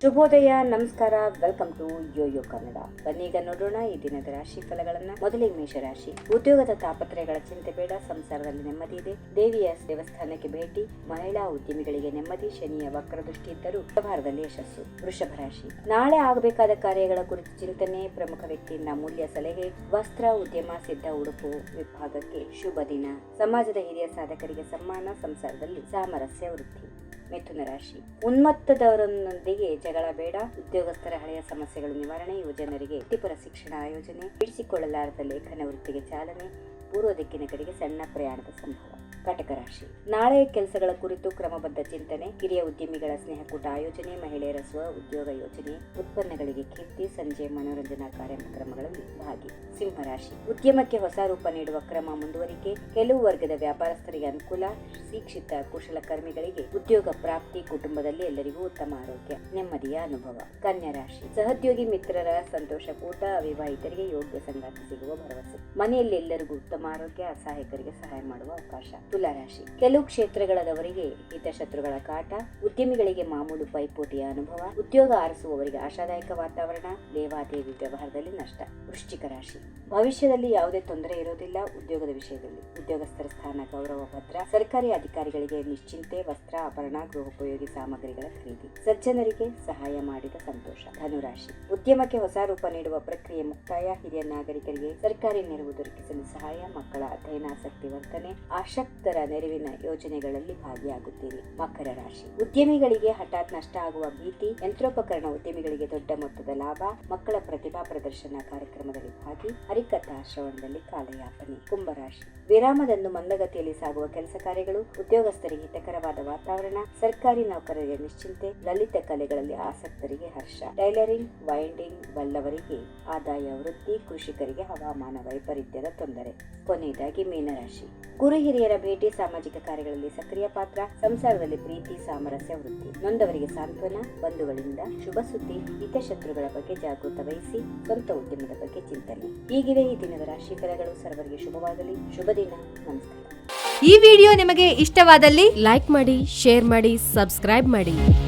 ಶುಭೋದಯ, ನಮಸ್ಕಾರ, welcome to Yoyo Kannada. ಬನ್ನೀಗ ನೋಡೋಣ ಈ ದಿನದ ರಾಶಿ ಫಲಗಳನ್ನ. ಮೊದಲಿಗೆ ಮೇಷರಾಶಿ. ಉದ್ಯೋಗದ ತಾಪತ್ರಯಗಳ ಚಿಂತೆ ಬೇಡ, ಸಂಸಾರದಲ್ಲಿ ನೆಮ್ಮದಿ ಇದೆ. ದೇವಿಯ ದೇವಸ್ಥಾನಕ್ಕೆ ಭೇಟಿ. ಮಹಿಳಾ ಉದ್ಯಮಿಗಳಿಗೆ ನೆಮ್ಮದಿ. ಶನಿಯ ವಕ್ರದೃಷ್ಟಿ ಇದ್ದರೂ ವ್ಯವಹಾರದಲ್ಲಿ ಯಶಸ್ಸು. ವೃಷಭ ರಾಶಿ. ನಾಳೆ ಆಗಬೇಕಾದ ಕಾರ್ಯಗಳ ಕುರಿತು ಚಿಂತನೆ. ಪ್ರಮುಖ ವ್ಯಕ್ತಿಯಿಂದ ಅಮೂಲ್ಯ ಸಲಹೆ. ವಸ್ತ್ರ ಉದ್ಯಮ, ಸಿದ್ಧ ಉಡುಪು ವಿಭಾಗಕ್ಕೆ ಶುಭ ದಿನ. ಸಮಾಜದ ಹಿರಿಯ ಸಾಧಕರಿಗೆ ಸನ್ಮಾನ. ಸಂಸಾರದಲ್ಲಿ ಸಾಮರಸ್ಯ ವೃದ್ಧಿ. ಮಿಥುನ ರಾಶಿ. ಉನ್ಮತ್ತದವರೊಂದಿಗೆ ಜಗಳ ಬೇಡ. ಉದ್ಯೋಗಸ್ಥರ ಹಳೆಯ ಸಮಸ್ಯೆಗಳು ನಿವಾರಣೆ. ಯುವಜನರಿಗೆ ವೃತ್ತಿಪರ ಶಿಕ್ಷಣ ಆಯೋಜನೆ. ಬಿಡಿಸಿಕೊಳ್ಳಲಾರದ ಲೇಖನ ವೃತ್ತಿಗೆ ಚಾಲನೆ. ಪೂರ್ವ ದಿಕ್ಕಿನ ಕಡೆಗೆ ಸಣ್ಣ ಪ್ರಯಾಣದ ಸಂಭವ. ಕಟಕ ರಾಶಿ. ನಾಳೆ ಕೆಲಸಗಳ ಕುರಿತು ಕ್ರಮಬದ್ಧ ಚಿಂತನೆ. ಹಿರಿಯ ಉದ್ಯಮಿಗಳ ಸ್ನೇಹಕೂಟ ಆಯೋಜನೆ. ಮಹಿಳೆಯರ ಸ್ವ ಉದ್ಯೋಗ ಯೋಜನೆ. ಉತ್ಪನ್ನಗಳಿಗೆ ಕೀರ್ತಿ. ಸಂಜೆ ಮನೋರಂಜನಾ ಕಾರ್ಯಕ್ರಮಗಳಲ್ಲಿ ಭಾಗಿ. ಸಿಂಹರಾಶಿ. ಉದ್ಯಮಕ್ಕೆ ಹೊಸ ರೂಪ ನೀಡುವ ಕ್ರಮ ಮುಂದುವರಿಕೆ. ಕೆಲವು ವರ್ಗದ ವ್ಯಾಪಾರಸ್ಥರಿಗೆ ಅನುಕೂಲ. ಶಿಕ್ಷಿತ ಕುಶಲಕರ್ಮಿಗಳಿಗೆ ಉದ್ಯೋಗ ಪ್ರಾಪ್ತಿ. ಕುಟುಂಬದಲ್ಲಿ ಎಲ್ಲರಿಗೂ ಉತ್ತಮ ಆರೋಗ್ಯ, ನೆಮ್ಮದಿಯ ಅನುಭವ. ಕನ್ಯಾ ರಾಶಿ. ಸಹೋದ್ಯೋಗಿ ಮಿತ್ರರ ಸಂತೋಷಕೂಟ. ಅವಿವಾಹಿತರಿಗೆ ಯೋಗ್ಯ ಸಂಗಾತಿ ಸಿಗುವ ಭರವಸೆ. ಮನೆಯಲ್ಲಿ ಎಲ್ಲರಿಗೂ ಉತ್ತಮ ಆರೋಗ್ಯ. ಅಸಹಾಯಕರಿಗೆ ಸಹಾಯ ಮಾಡುವ ಅವಕಾಶ. ತುಲಾ ರಾಶಿ. ಕೆಲವು ಕ್ಷೇತ್ರಗಳವರಿಗೆ ಹಿತಶತ್ರುಗಳ ಕಾಟ. ಉದ್ಯಮಿಗಳಿಗೆ ಮಾಮೂಲು ಪೈಪೋಟಿಯ ಅನುಭವ. ಉದ್ಯೋಗ ಆರಿಸುವವರಿಗೆ ಆಶಾದಾಯಕ ವಾತಾವರಣ. ಲೇವಾದೇವಿ ವ್ಯವಹಾರದಲ್ಲಿ ನಷ್ಟ. ವೃಶ್ಚಿಕ ರಾಶಿ. ಭವಿಷ್ಯದಲ್ಲಿ ಯಾವುದೇ ತೊಂದರೆ ಇರೋದಿಲ್ಲ. ಉದ್ಯೋಗದ ವಿಷಯದಲ್ಲಿ ಉದ್ಯೋಗಸ್ಥರ ಸ್ಥಾನ ಗೌರವ ಭದ್ರ. ಸರ್ಕಾರಿ ಅಧಿಕಾರಿಗಳಿಗೆ ನಿಶ್ಚಿಂತೆ. ವಸ್ತ್ರ ಆಭರಣ, ಗೃಹೋಪಯೋಗಿ ಸಾಮಗ್ರಿಗಳ ಖರೀದಿ. ಸಜ್ಜನರಿಗೆ ಸಹಾಯ ಮಾಡಿದ ಸಂತೋಷ. ಧನುರಾಶಿ. ಉದ್ಯಮಕ್ಕೆ ಹೊಸ ರೂಪ ನೀಡುವ ಪ್ರಕ್ರಿಯೆ ಮುಕ್ತಾಯ. ಹಿರಿಯ ನಾಗರಿಕರಿಗೆ ಸರ್ಕಾರಿ ನೆರವು ದೊರಕಿಸಲು ಸಹಾಯ. ಮಕ್ಕಳ ಅಧ್ಯಯನಾಸಕ್ತಿ ವರ್ತನೆ. ಆಸಕ್ತರ ನೆರವಿನ ಯೋಜನೆಗಳಲ್ಲಿ ಭಾಗಿಯಾಗುತ್ತೀರಿ. ಮಕರ ರಾಶಿ. ಉದ್ಯಮಿಗಳಿಗೆ ಹಠಾತ್ ನಷ್ಟ ಆಗುವ ಭೀತಿ. ಯಂತ್ರೋಪಕರಣ ಉದ್ಯಮಿಗಳಿಗೆ ದೊಡ್ಡ ಮೊತ್ತದ ಲಾಭ. ಮಕ್ಕಳ ಪ್ರತಿಭಾ ಪ್ರದರ್ಶನ ಕಾರ್ಯಕ್ರಮದಲ್ಲಿ ಭಾಗಿ. ಹರಿಕಥಾ ಶ್ರವಣದಲ್ಲಿ ಕಾಲಯಾಪನೆ. ಕುಂಭರಾಶಿ. ವಿರಾಮದಂದು ಮಂದಗತಿಯಲ್ಲಿ ಸಾಗುವ ಕೆಲಸ ಕಾರ್ಯಗಳು. ಉದ್ಯೋಗಸ್ಥರಿಗೆ ಹಿತಕರವಾದ ವಾತಾವರಣ. ಸರ್ಕಾರಿ ನೌಕರರಿಗೆ ನಿಶ್ಚಿಂತೆ. ಲಲಿತ ಕಲೆಗಳಲ್ಲಿ ಆಸಕ್ತರಿಗೆ ಹರ್ಷ. ಟೈಲರಿಂಗ್, ವೈಂಡಿಂಗ್ ಬಲ್ಲವರಿಗೆ ಆದಾಯ ವೃದ್ಧಿ. ಕೃಷಿಕರಿಗೆ ಹವಾಮಾನ ವೈಪರೀತ್ಯದ ತೊಂದರೆ. ಕೊನೆಯದಾಗಿ ಮೀನರಾಶಿ. ಗುರು ಹಿರಿಯರ ಭೇಟಿ. ಸಾಮಾಜಿಕ ಕಾರ್ಯಗಳಲ್ಲಿ ಸಕ್ರಿಯ ಪಾತ್ರ. ಸಂಸಾರದಲ್ಲಿ ಪ್ರೀತಿ, ಸಾಮರಸ್ಯ ವೃದ್ಧಿ. ನೊಂದವರಿಗೆ ಸಾಂತ್ವನ. ಬಂಧುಗಳಿಂದ ಶುಭ ಸುದ್ದಿ. ಹಿತಶತ್ರುಗಳ ಬಗ್ಗೆ ಜಾಗೃತ ವಹಿಸಿ. ಸ್ವಂತ ಉದ್ಯಮದ ಬಗ್ಗೆ ಚಿಂತನೆ. ಹೀಗಿವೆ ಈ ದಿನದ ರಾಶಿ ಫಲಗಳು. ಸರ್ವರಿಗೆ ಶುಭವಾಗಲಿ. ಶುಭ ದಿನ. ನಮಸ್ಕಾರ. ಈ ವಿಡಿಯೋ ನಿಮಗೆ ಇಷ್ಟವಾದಲ್ಲಿ ಲೈಕ್ ಮಾಡಿ, ಶೇರ್ ಮಾಡಿ, ಸಬ್ಸ್ಕ್ರೈಬ್ ಮಾಡಿ.